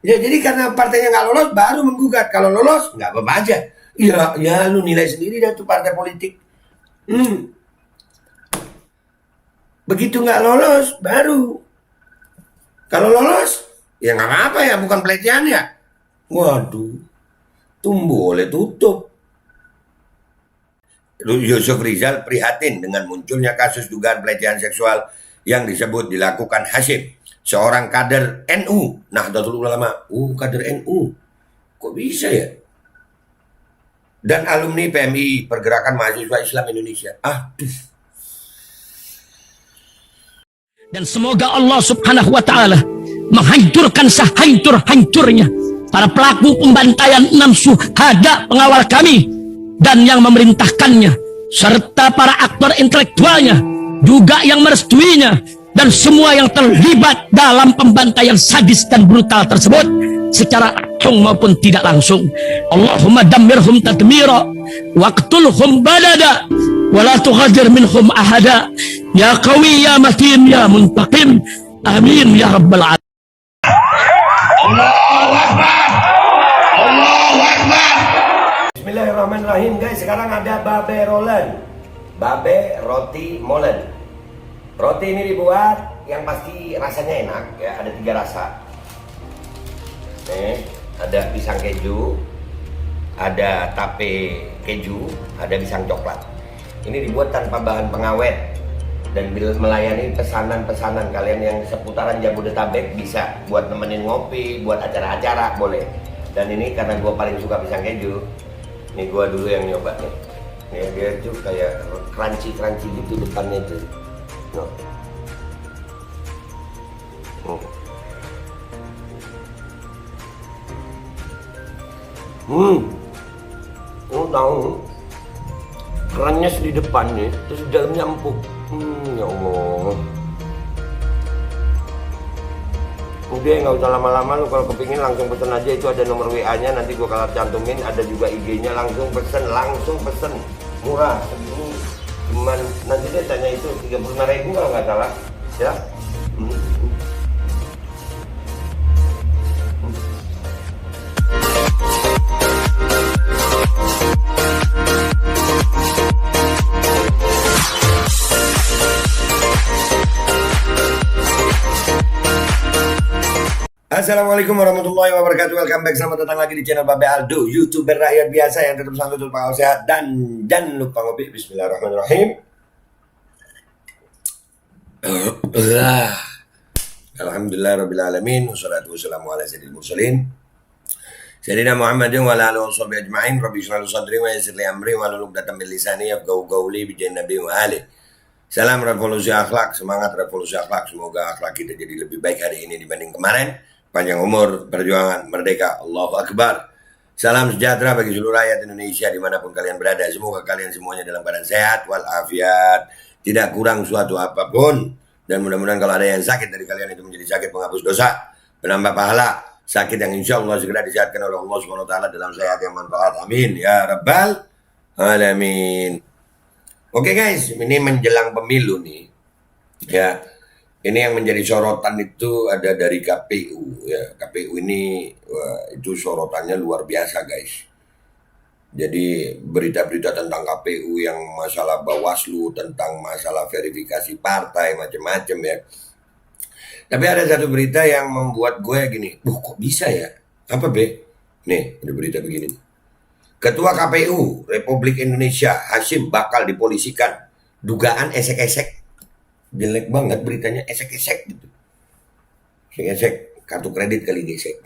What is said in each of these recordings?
Ya jadi karena partainya nggak lolos baru menggugat. Kalau lolos nggak apa-apa aja. Ya, ya lu nilai sendiri dah tuh partai politik. Begitu nggak lolos baru. Kalau lolos ya nggak apa-apa ya, bukan pelecehan ya. Waduh, tumbuh boleh tutup. Yusuf Rizal prihatin dengan munculnya kasus dugaan pelecehan seksual yang disebut dilakukan Hasyim, seorang kader NU. Nahdlatul Ulama, kader NU. Kok bisa ya? Dan alumni PMI, Pergerakan Mahasiswa Islam Indonesia. Dan semoga Allah Subhanahu wa Ta'ala menghancurkan sehancur-hancurnya para pelaku pembantaian 6 syuhada pengawal kami dan yang memerintahkannya, serta para aktor intelektualnya juga yang merestuinya, dan semua yang terlibat dalam pembantaian sadis dan brutal tersebut secara langsung maupun tidak langsung. Allahumma dammirhum tadmira waqtulhum balada wala tughadir minhum ahada ya qawi ya matin ya muntaqim, amin ya rabbal alamin. Allahu Akbar, Allahu Akbar. Bismillahirrahmanirrahim guys. Sekarang ada babe rolen, babe roti molen. Roti ini dibuat yang pasti rasanya enak ya, ada 3 rasa. Nih, ada pisang keju, ada tape keju, ada pisang coklat. Ini dibuat tanpa bahan pengawet dan melayani pesanan-pesanan kalian yang seputaran Jabodetabek, bisa buat nemenin ngopi, buat acara-acara boleh. Dan ini karena gue paling suka pisang keju, nih gue dulu yang nyoba nih. Nih dia tuh kayak crunchy gitu depannya tuh. No. Tahu kerannya di depannya, terus di dalamnya empuk. Ya Allah. Udah nggak usah lama-lama, lu kalau kepingin langsung pesen aja, itu ada nomor WA-nya, nanti gua kalau cantumin, ada juga IG-nya, langsung pesen, murah. Cuman nanti dia tanya itu 35.000 kalau nggak salah ya. Assalamualaikum warahmatullahi wabarakatuh. Welcome back, selamat datang lagi di channel Babe Aldo, YouTuber rakyat biasa yang tetap santun, tetap sehat, dan jangan lupa ngopi. Bismillahirrahmanirrahim. Alhamdulillahirrabbilalamin. Wassalatu wassalamu ala sayyidil mursalin Sayyidina Muhammadin wa ala alihi wa sahbihi ajma'in. Rabbi shrah li sadri wa yassir li amri wa hlul 'uqdatam min lisani yafqahu qawli bi nabi wa ali. Salam revolusi akhlak, semangat revolusi akhlak. Semoga akhlak kita jadi lebih baik hari ini dibanding kemarin. Panjang umur, perjuangan, merdeka, Allahu Akbar. Salam sejahtera bagi seluruh rakyat Indonesia dimanapun kalian berada. Semoga kalian semuanya dalam keadaan sehat walafiat, tidak kurang suatu apapun. Dan mudah-mudahan kalau ada yang sakit dari kalian itu menjadi sakit penghapus dosa, penambah pahala, sakit yang insya Allah segera disehatkan oleh Allah SWT dalam sehat yang manfaat. Amin ya rabbal alamin. Oke guys, ini menjelang pemilu nih ya. Ini yang menjadi sorotan itu ada dari KPU ya. KPU ini itu sorotannya luar biasa guys. Jadi berita-berita tentang KPU yang masalah Bawaslu, tentang masalah verifikasi partai, macam-macam ya. Tapi ada satu berita yang membuat gue gini, kok bisa ya? Apa be? Nih, ada berita begini. Ketua KPU Republik Indonesia Hasyim bakal dipolisikan dugaan esek-esek. Jelek banget beritanya, esek-esek gitu. Esek kartu kredit kali gesek.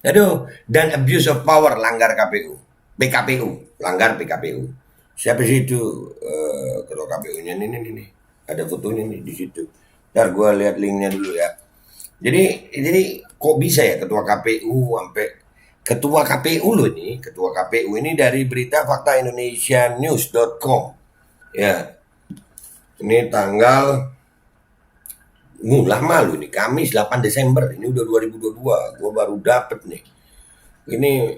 Aduh, dan abuse of power langgar KPU. PKPU, langgar PKPU. Siapa sih itu ketua KPU-nya nih. Ada fotonya nih di situ. Ntar gue lihat linknya dulu ya. Jadi kok bisa ya ketua KPU sampai ketua KPU loh ini, ketua KPU ini dari berita fakta indonesianews.com. Ya. Ini tanggal lama lu nih, Kamis 8 Desember. Ini udah 2022. Gue baru dapet nih. Ini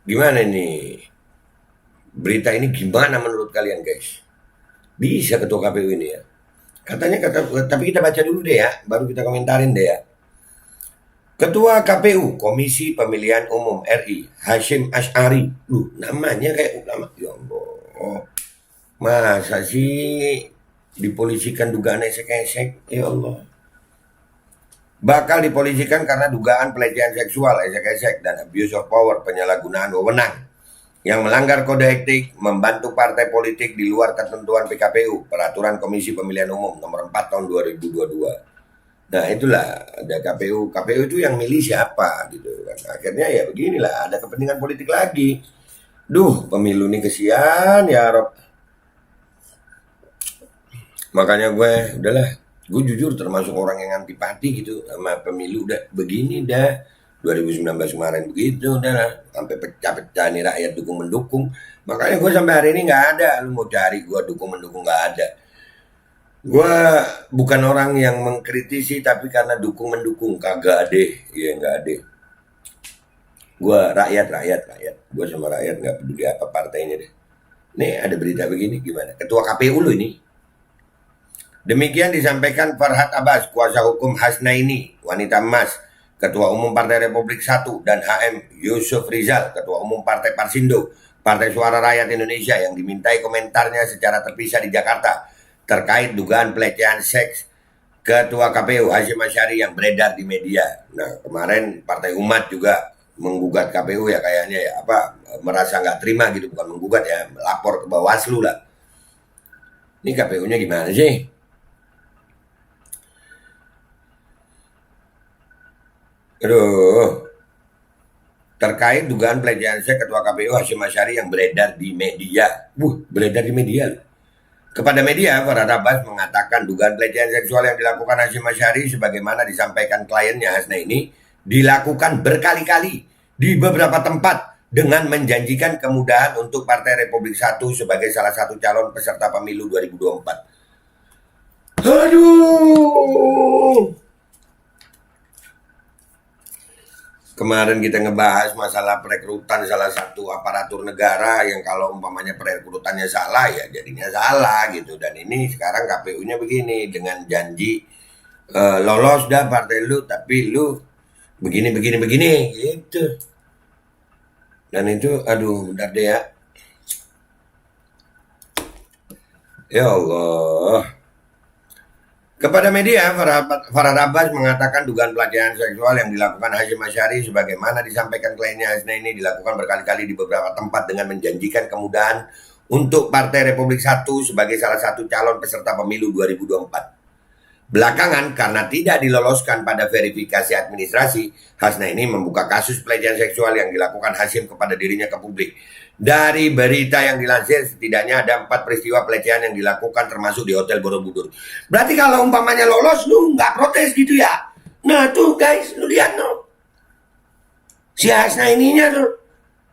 gimana nih? Berita ini gimana menurut kalian guys? Bisa ketua KPU ini ya? Katanya tapi kita baca dulu deh ya, baru kita komentarin deh ya. Ketua KPU, Komisi Pemilihan Umum RI, Hashim Asy'ari. Namanya kayak ulama. Ya Allah. Masa sih dipolisikan dugaan esek-esek? Ya Allah. Bakal dipolisikan karena dugaan pelecehan seksual, esek-esek, dan abuse of power, penyalahgunaan wewenang yang melanggar kode etik, membantu partai politik di luar ketentuan PKPU, Peraturan Komisi Pemilihan Umum nomor 4 tahun 2022. Nah itulah ada KPU. KPU itu yang milih siapa gitu kan. Akhirnya ya beginilah, ada kepentingan politik lagi. Duh, pemilu ini kesian ya Rob. Makanya udahlah, gue jujur termasuk orang yang antipati gitu sama pemilu. Udah begini dah, 2019 kemarin begitu udah sampai pecah-pecah nih rakyat dukung-mendukung. Makanya gue sampai hari ini nggak ada. Lu mau cari gue dukung-mendukung nggak ada. Gue bukan orang yang mengkritisi tapi karena dukung-mendukung kagak ada, ya nggak ada. Gue rakyat. Gue sama rakyat nggak peduli apa partainya deh. Nih ada berita begini gimana? Ketua KPU lu ini. Demikian disampaikan Farhad Abbas, kuasa hukum Hasnaini, wanita emas, Ketua Umum Partai Republik 1, dan HM Yusuf Rizal, Ketua Umum Partai Parsindo, Partai Suara Rakyat Indonesia, yang dimintai komentarnya secara terpisah di Jakarta terkait dugaan pelecehan seks Ketua KPU Hashim Asy'ari yang beredar di media. Nah kemarin Partai Umat juga menggugat KPU ya kayaknya ya, merasa nggak terima gitu, bukan menggugat ya, lapor ke Bawaslu lah. Ini KPU-nya gimana sih? Aduh, terkait dugaan pelecehan seks Ketua KPU Hashim Asy'ari yang beredar di media. Beredar di media loh. Kepada media, Farhad Abbas mengatakan dugaan pelecehan seksual yang dilakukan Hashim Asy'ari sebagaimana disampaikan kliennya Hasnaini dilakukan berkali-kali di beberapa tempat dengan menjanjikan kemudahan untuk Partai Republik 1 sebagai salah satu calon peserta pemilu 2024. Aduh. Kemarin kita ngebahas masalah perekrutan salah satu aparatur negara yang kalau umpamanya perekrutannya salah ya jadinya salah gitu. Dan ini sekarang KPU-nya begini dengan janji lolos dah partai lu tapi lu begini gitu. Dan itu aduh bentar deh ya. Ya Allah. Kepada media, Farhad Abbas mengatakan dugaan pelecehan seksual yang dilakukan Hashim Asy'ari sebagaimana disampaikan kliennya Hasnaini dilakukan berkali-kali di beberapa tempat dengan menjanjikan kemudahan untuk Partai Republik 1 sebagai salah satu calon peserta pemilu 2024. Belakangan, karena tidak diloloskan pada verifikasi administrasi, Hasnaini membuka kasus pelecehan seksual yang dilakukan Hashim kepada dirinya ke publik. Dari berita yang dilansir, setidaknya ada 4 peristiwa pelecehan yang dilakukan termasuk di Hotel Borobudur. Berarti kalau umpamanya lolos, lu nggak protes gitu ya? Nah tuh guys, lu lihat tuh. Si Hasnaininya tuh.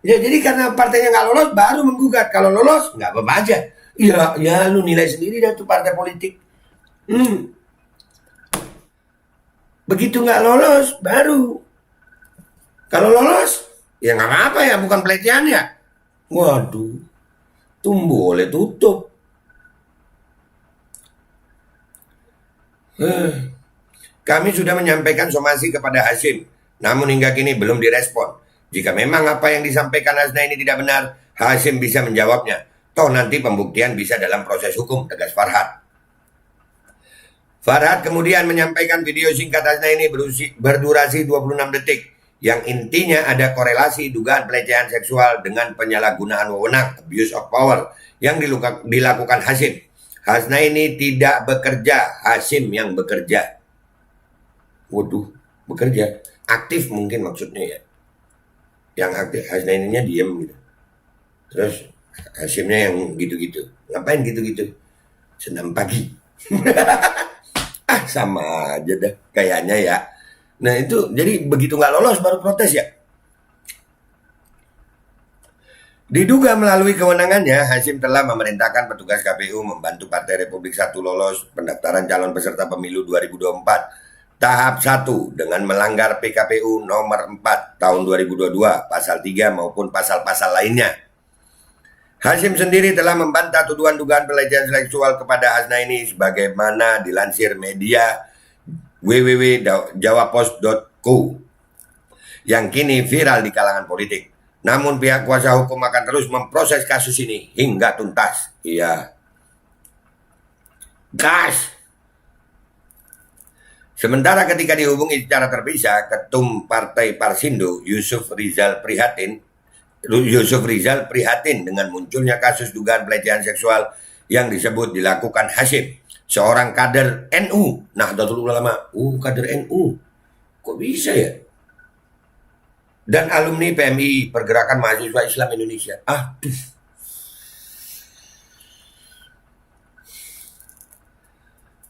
Ya, jadi karena partainya nggak lolos, baru menggugat. Kalau lolos, nggak apa-apa aja. Ya lu nilai sendiri dah tuh partai politik. Begitu nggak lolos, baru. Kalau lolos, ya nggak apa-apa ya, bukan pelecehan ya. Waduh, tumbuh oleh tutup. Kami sudah menyampaikan somasi kepada Hashim, namun hingga kini belum direspon. Jika memang apa yang disampaikan Hasnaini tidak benar, Hashim bisa menjawabnya. Toh nanti pembuktian bisa dalam proses hukum, tegas Farhad. Farhad kemudian menyampaikan video singkat Hasnaini berdurasi 26 detik. Yang intinya ada korelasi dugaan pelecehan seksual dengan penyalahgunaan wewenang, abuse of power, yang dilakukan Hashim. Hasnaini tidak bekerja, Hashim yang bekerja. Waduh, bekerja. Aktif mungkin maksudnya ya. Yang aktif, Hasnaininya diem gitu. Terus Hashimnya yang gitu-gitu. Ngapain gitu-gitu? Senam pagi. Sama aja dah kayaknya ya. Nah itu jadi begitu nggak lolos baru protes ya. Diduga melalui kewenangannya, Hashim telah memerintahkan petugas KPU membantu Partai Republik 1 lolos pendaftaran calon peserta pemilu 2024 tahap 1 dengan melanggar PKPU nomor 4 tahun 2022 pasal 3 maupun pasal-pasal lainnya. Hashim sendiri telah membantah tuduhan dugaan pelecehan seksual kepada Hasnaini sebagaimana dilansir media www.jawapos.co. yang kini viral di kalangan politik. Namun pihak kuasa hukum akan terus memproses kasus ini hingga tuntas. Iya. Gas. Sementara ketika dihubungi secara terpisah, Ketum Partai Parsindo Yusuf Rizal prihatin dengan munculnya kasus dugaan pelecehan seksual yang disebut dilakukan Hasyim, seorang kader NU. Nahdlatul Ulama. Kader NU. Kok bisa ya? Dan alumni PMI, Pergerakan Mahasiswa Islam Indonesia.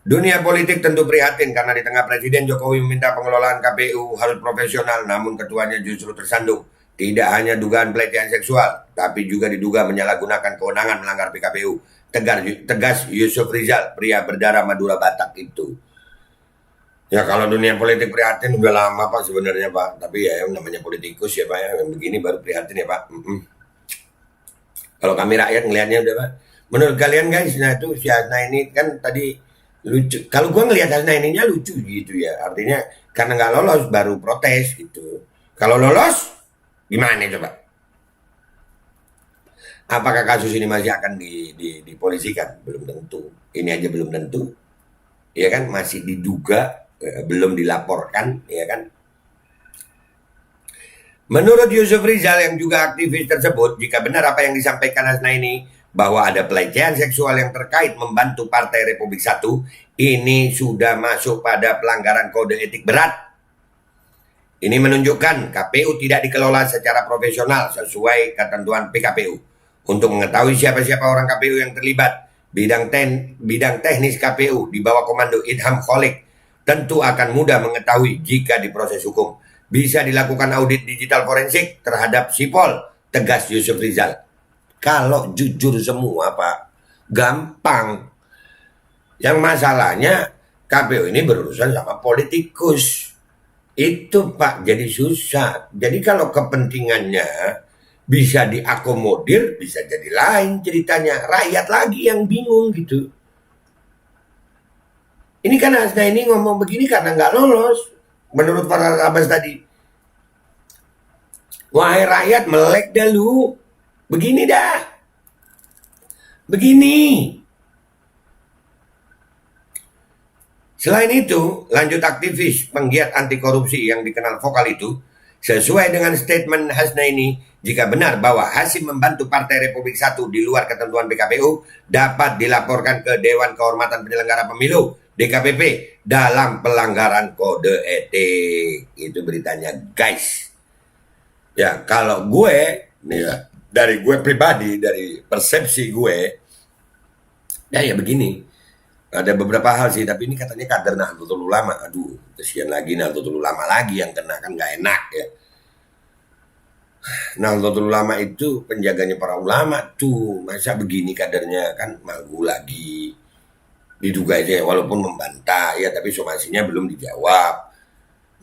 Dunia politik tentu prihatin karena di tengah Presiden Jokowi meminta pengelolaan KPU harus profesional, namun ketuanya justru tersandung. Tidak hanya dugaan pelecehan seksual, tapi juga diduga menyalahgunakan kewenangan melanggar PKPU. Tegas Yusuf Rizal, pria berdarah Madura Batak itu. Ya kalau dunia politik prihatin udah lama Pak sebenarnya Pak. Tapi ya namanya politikus ya Pak ya. Yang begini baru prihatin ya Pak. Kalau kami rakyat ngelihatnya udah Pak. Menurut kalian guys, nah itu si Hasna ini kan tadi lucu. Kalau gua ngelihat Hasna ininya lucu gitu ya. Artinya karena nggak lolos baru protes gitu. Kalau lolos gimana coba? Apakah kasus ini masih akan dipolisikan? Belum tentu. Ini aja belum tentu. Ya kan masih diduga, belum dilaporkan, ya kan? Menurut Yusuf Rizal yang juga aktivis tersebut, jika benar apa yang disampaikan Hasna ini bahwa ada pelecehan seksual yang terkait membantu Partai Republik Satu, ini sudah masuk pada pelanggaran kode etik berat. Ini menunjukkan KPU tidak dikelola secara profesional sesuai ketentuan PKPU. Untuk mengetahui siapa-siapa orang KPU yang terlibat, bidang teknis KPU di bawah komando Idham Kholik tentu akan mudah mengetahui jika diproses hukum. Bisa dilakukan audit digital forensik terhadap sipol, tegas Yusuf Rizal. Kalau jujur semua Pak, gampang. Yang masalahnya KPU ini berurusan sama politikus. Itu Pak jadi susah. Jadi kalau kepentingannya bisa diakomodir, bisa jadi lain ceritanya. Rakyat lagi yang bingung gitu. Ini kan Hasna ini ngomong begini karena nggak lolos. Menurut para Abbas tadi. Wahai rakyat, melek dah lu. Begini dah. Begini. Selain itu, lanjut aktivis penggiat anti korupsi yang dikenal vokal itu, sesuai dengan statement Hasna ini, jika benar bahwa Hasyim membantu Partai Republik Satu di luar ketentuan PKPU, dapat dilaporkan ke Dewan Kehormatan Penyelenggara Pemilu, DKPP, dalam pelanggaran kode etik. Itu beritanya guys. Ya kalau gue, ya, dari gue pribadi, dari persepsi gue, ya begini. Ada beberapa hal sih, tapi ini katanya kader Nahdlatul Ulama. Aduh, kesian lagi Nahdlatul Ulama lagi yang kena, kan nggak enak ya. Nahdlatul Ulama itu penjaganya para ulama tuh. Masa begini kadernya, kan malu lagi. Diduga aja walaupun membantah ya, tapi somasinya belum dijawab.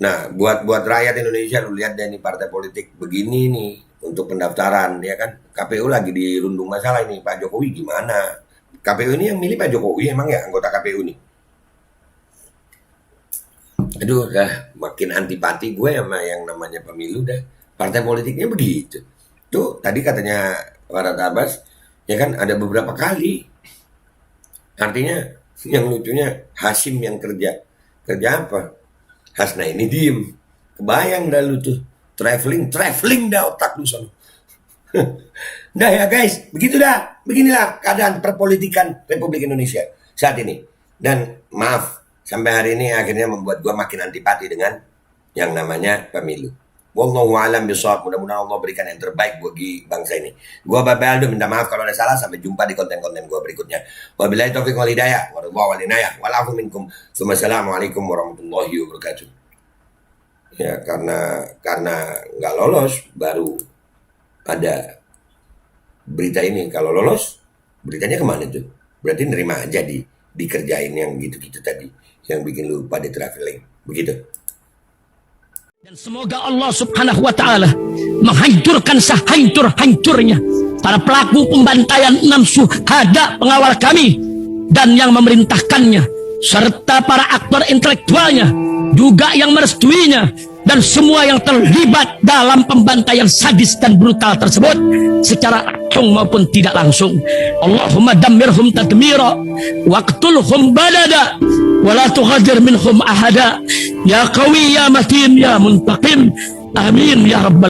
Nah, buat rakyat Indonesia lu lihat deh nih partai politik begini nih untuk pendaftaran ya kan. KPU lagi dirundung masalah ini, Pak Jokowi gimana? KPU ini yang milih Pak Jokowi emang ya anggota KPU nih. Aduh, dah makin antipati gue sama yang namanya pemilu dah. Partai politiknya begitu. Tuh tadi katanya Farhad Abbas, ya kan ada beberapa kali. Artinya yang lucunya Hasyim yang kerja. Kerja apa? Hasna ini diem. Kebayang dah lu tuh. Traveling dah otak lu sana. Nah ya guys, begitu dah. Beginilah keadaan perpolitikan Republik Indonesia saat ini. Dan maaf, sampai hari ini akhirnya membuat gua makin antipati dengan yang namanya pemilu. Wallahu a'lam bishawab. Mudah-mudahan Allah berikan yang terbaik bagi bangsa ini. Gua Babe Aldo minta maaf kalau ada salah. Sampai jumpa di konten-konten gua berikutnya. Wabillahi taufiq wal hidayah. Waridwan wal inayah. Walafu minkum. Assalamualaikum warahmatullahi wabarakatuh. Ya karena nggak lolos baru ada berita ini. Kalau lolos beritanya kemana tuh? Berarti nerima aja dikerjain yang gitu-gitu tadi. Yang bikin lu pada traveling. Begitu. Dan semoga Allah subhanahu wa ta'ala menghancurkan sehancur-hancurnya para pelaku pembantaian 6 syuhada pengawal kami dan yang memerintahkannya serta para aktor intelektualnya juga yang merestuinya dan semua yang terlibat dalam pembantaian sadis dan brutal tersebut secara langsung maupun tidak langsung. Allahumma dammirhum tadmira waqtulhum balada wa la tughadir minhum ahada ya qawi ya matin ya muntaqim amin ya rabbal